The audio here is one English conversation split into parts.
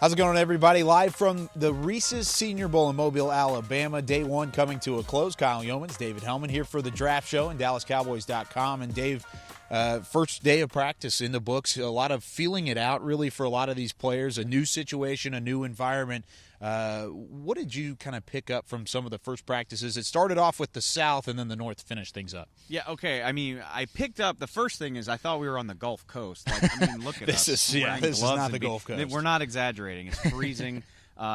How's it going, everybody? Live from the Reese's Senior Bowl in Mobile, Alabama. Day one coming to a close. Kyle Youmans, David Helman here for the draft show and DallasCowboys.com. And Dave, first day of practice in the books. A lot of feeling it out, really, for a lot of these players. A new situation, a new environment. What did you kind of pick up from some of the first practices? It started off with the South, and then the North finished things up. Yeah, okay. I mean, I picked up, the first thing is I thought we were on the Gulf Coast. Like, I mean, look at us. This is not the Gulf Coast. We're not exaggerating. It's freezing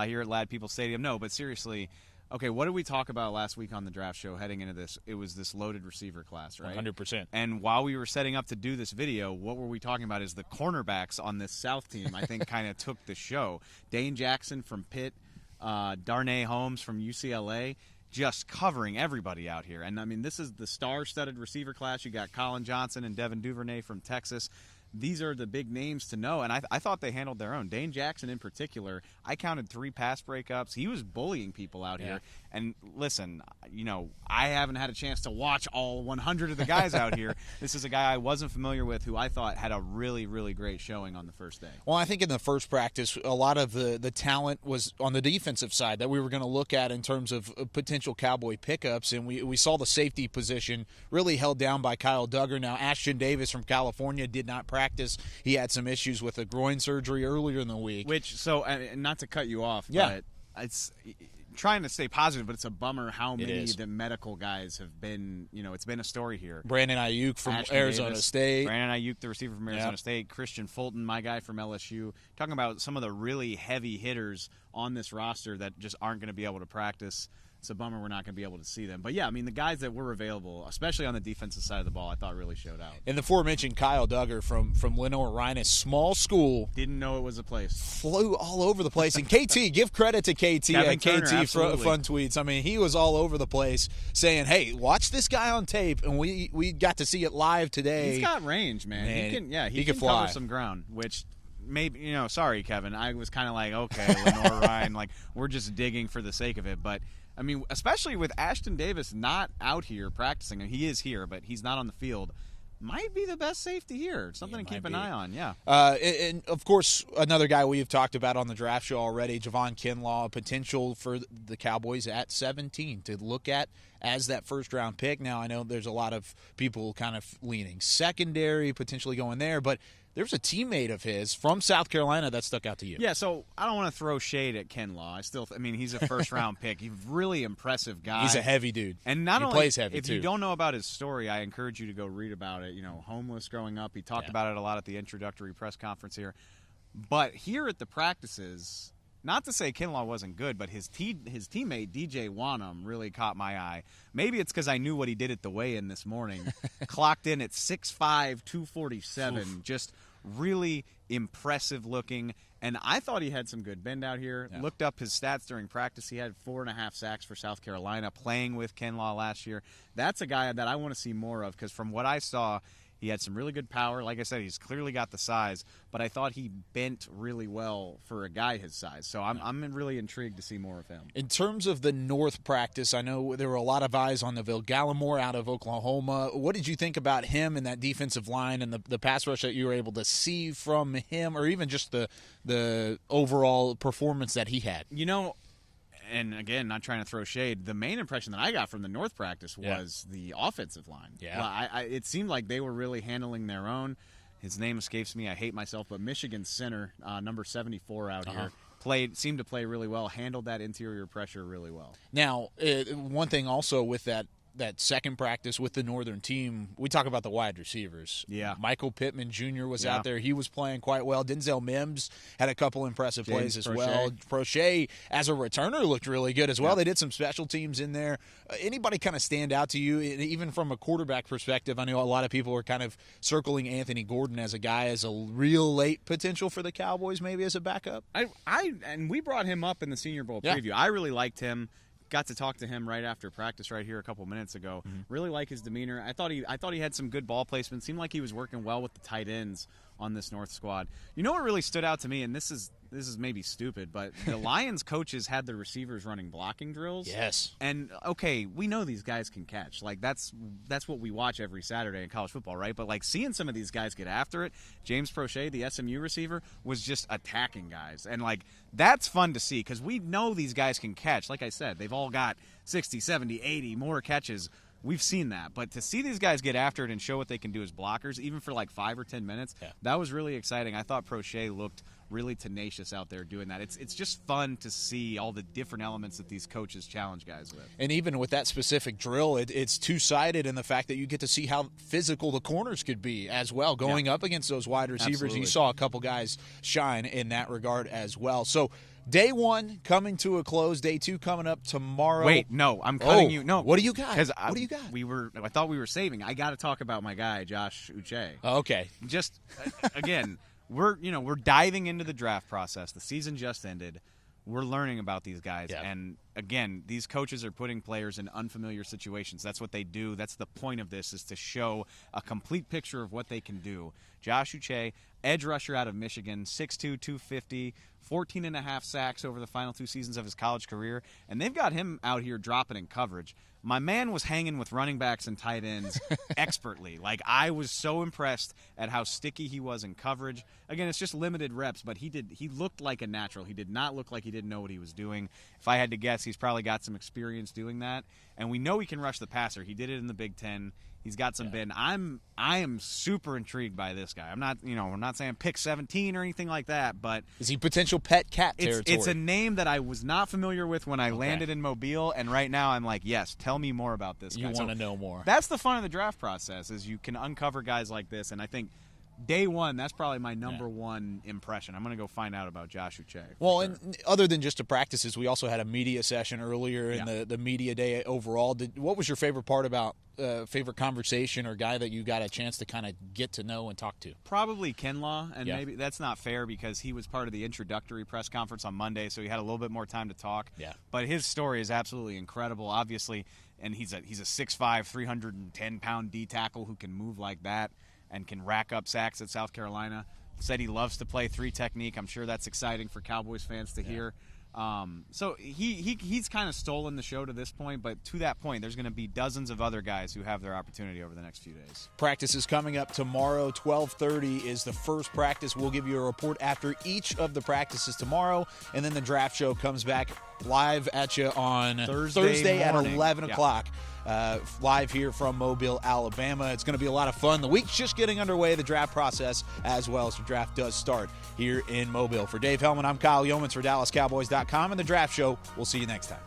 here at Ladd-Peebles Stadium. No, but seriously, okay, what did we talk about last week on the draft show heading into this? It was this loaded receiver class, right? 100%. And while we were setting up to do this video, what were we talking about is the cornerbacks on this South team, I think, kind of took the show. Dane Jackson from Pitt, Darnay Holmes from UCLA, just covering everybody out here. And, I mean, this is the star-studded receiver class. You got Colin Johnson and Devin Duvernay from Texas. These are the big names to know, and I thought they handled their own. Dane Jackson in particular, I counted 3 pass breakups. He was bullying people out here. And listen, you know, I haven't had a chance to watch all 100 of the guys out here. This is a guy I wasn't familiar with who I thought had a really, really great showing on the first day. Well, I think in the first practice, a lot of the talent was on the defensive side that we were going to look at in terms of potential Cowboy pickups, and we saw the safety position really held down by Kyle Duggar. Now, Ashton Davis from California did not practice. He had some issues with a groin surgery earlier in the week. Not to cut you off, but it's trying to stay positive, but it's a bummer how many of the medical guys have been, you know, it's been a story here. Brandon Ayuk from Ashton Arizona Davis, State. Brandon Ayuk, the receiver from Arizona State. Christian Fulton, my guy from LSU. Talking about some of the really heavy hitters on this roster that just aren't going to be able to practice. It's a bummer we're not going to be able to see them. But, yeah, I mean, the guys that were available, especially on the defensive side of the ball, I thought really showed out. And the aforementioned Kyle Duggar from Lenoir-Rhyne, small school. Didn't know it was a place. Flew all over the place. And KT, give credit to KT at KT Fun Tweets. I mean, he was all over the place saying, hey, watch this guy on tape. And we got to see it live today. He's got range, man. He can fly. Cover some ground, which maybe, you know, sorry, Kevin. I was kind of like, okay, Lenoir-Rhyne, like, we're just digging for the sake of it. But I mean, especially with Ashton Davis not out here practicing, and he is here, but he's not on the field, might be the best safety here. Something to keep an eye on, and, of course, another guy we've talked about on the draft show already, Javon Kinlaw, potential for the Cowboys at 17 to look at as that first-round pick. Now, I know there's a lot of people kind of leaning secondary, potentially going there, but there's a teammate of his from South Carolina that stuck out to you. Yeah, so I don't want to throw shade at Kinlaw. I mean, he's a first-round pick. He's a really impressive guy. He's a heavy dude. And not he only plays heavy, if too. you don't know about his story, I encourage you to go read about it. You know, homeless growing up. He talked about it a lot at the introductory press conference here. But here at the practices, not to say Kinlaw wasn't good, but his teammate, DJ Wanham, really caught my eye. Maybe it's because I knew what he did at the weigh-in this morning. Clocked in at 6'5", 247, Oof. Just really impressive looking, and I thought he had some good bend out here. Looked up his stats during practice. He had 4.5 sacks for South Carolina playing with Kinlaw last year. That's a guy that I want to see more of because from what I saw, he had some really good power. Like I said, he's clearly got the size, but I thought he bent really well for a guy his size. So I'm really intrigued to see more of him. In terms of the North practice, I know there were a lot of eyes on Neville Gallimore out of Oklahoma. What did you think about him and that defensive line and the pass rush that you were able to see from him, or even just the overall performance that he had? You know, and again, not trying to throw shade, the main impression that I got from the North practice was the offensive line. Yeah. Well, it seemed like they were really handling their own. His name escapes me. I hate myself. But Michigan center, number 74 out here, seemed to play really well, handled that interior pressure really well. Now, one thing also with that second practice with the Northern team, we talk about the wide receivers. Yeah. Michael Pittman Jr. was out there. He was playing quite well. Denzel Mims had a couple impressive plays as well. Prochet, as a returner, looked really good as well. They did some special teams in there. Anybody kind of stand out to you, even from a quarterback perspective? I know a lot of people are kind of circling Anthony Gordon as a guy as a real late potential for the Cowboys, maybe as a backup. And we brought him up in the Senior Bowl preview. I really liked him. Got to talk to him right after practice right here a couple minutes ago. Really like his demeanor. I thought he had some good ball placement. Seemed like he was working well with the tight ends on this North squad. You know what really stood out to me, and this is this is maybe stupid, but the Lions coaches had the receivers running blocking drills. Yes. And okay, we know these guys can catch. Like that's what we watch every Saturday in college football, right? But like seeing some of these guys get after it, James Prochet, the SMU receiver, was just attacking guys. And like that's fun to see because we know these guys can catch. Like I said, they've all got 60, 70, 80 more catches. We've seen that. But to see these guys get after it and show what they can do as blockers, even for like 5 or 10 minutes, that was really exciting. I thought Prochet looked really tenacious out there doing that. It's just fun to see all the different elements that these coaches challenge guys with. And even with that specific drill, it's two-sided in the fact that you get to see how physical the corners could be as well, going up against those wide receivers. Absolutely. You saw a couple guys shine in that regard as well. So day 1 coming to a close, day 2 coming up tomorrow. Wait, no, I'm cutting you. No, what do you got? What do you got? I thought we were saving. I got to talk about my guy, Josh Uche. Okay. Just again, we're diving into the draft process. The season just ended. We're learning about these guys, and again, these coaches are putting players in unfamiliar situations. That's what they do. That's the point of this, is to show a complete picture of what they can do. Josh Uche, edge rusher out of Michigan, 6'2", 250, 14.5 sacks over the final 2 seasons of his college career, and they've got him out here dropping in coverage. My man was hanging with running backs and tight ends expertly. Like, I was so impressed at how sticky he was in coverage. Again, it's just limited reps, but he looked like a natural. He did not look like he didn't know what he was doing. If I had to guess, he's probably got some experience doing that. And we know he can rush the passer. He did it in the Big Ten. He's got some bend. I am super intrigued by this guy. I'm not saying pick 17 or anything like that, but is he potential pet cat territory? It's a name that I was not familiar with when I landed in Mobile, and right now I'm like, yes, tell me more about this guy. You want to know more. That's the fun of the draft process, is you can uncover guys like this, and I think day 1, that's probably my number 1 impression. I'm going to go find out about Josh Uche. Well, and other than just the practices, we also had a media session earlier in the media day overall. What was your favorite part about favorite conversation or guy that you got a chance to kind of get to know and talk to? Probably Kinlaw, and maybe that's not fair because he was part of the introductory press conference on Monday, so he had a little bit more time to talk. Yeah. But his story is absolutely incredible, obviously, and he's a 6'5", 310-pound D tackle who can move like that and can rack up sacks at South Carolina. Said he loves to play 3 technique. I'm sure that's exciting for Cowboys fans to hear. So he's kind of stolen the show to this point, but to that point, there's going to be dozens of other guys who have their opportunity over the next few days. Practice is coming up tomorrow. 12:30 is the first practice. We'll give you a report after each of the practices tomorrow, and then the draft show comes back live at you on Thursday at 11 o'clock. Live here from Mobile, Alabama. It's going to be a lot of fun. The week's just getting underway, the draft process, as well as the draft does start here in Mobile. For Dave Helman, I'm Kyle Youmans for DallasCowboys.com and the Draft Show. We'll see you next time.